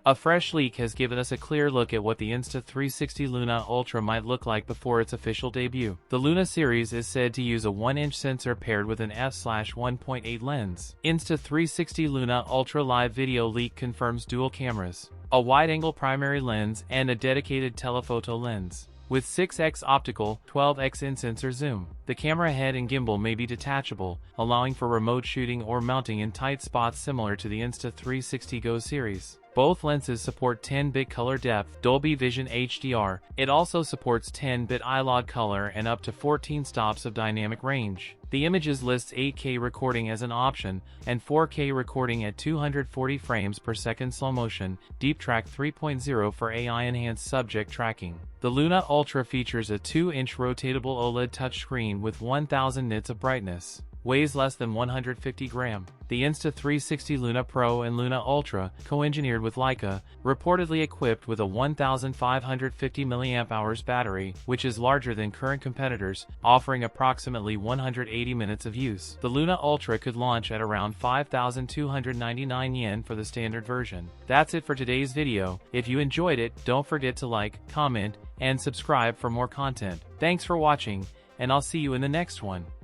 A fresh leak has given us a clear look at what the Insta360 Luna Ultra might look like before its official debut. The Luna series is said to use a 1-inch sensor paired with an f/1.8 lens. Insta360 Luna Ultra live video leak confirms dual cameras, a wide-angle primary lens, and a dedicated telephoto lens. With 6x optical, 12x in-sensor zoom, the camera head and gimbal may be detachable, allowing for remote shooting or mounting in tight spots similar to the Insta360 Go series. Both lenses support 10-bit color depth, Dolby Vision HDR. It also supports 10-bit iLOD color and up to 14 stops of dynamic range. The images lists 8K recording as an option, and 4K recording at 240 frames per second slow motion, Deep Track 3.0 for AI-enhanced subject tracking. The Luna Ultra features a 2-inch rotatable OLED touchscreen with 1000 nits of brightness. Weighs less than 150 grams. The Insta360 Luna Pro and Luna Ultra, co-engineered with Leica, reportedly equipped with a 1550 mAh battery, which is larger than current competitors, offering approximately 180 minutes of use. The Luna Ultra could launch at around 5,299 yen for the standard version. That's it for today's video. If you enjoyed it, don't forget to like, comment, and subscribe for more content. Thanks for watching, and I'll see you in the next one.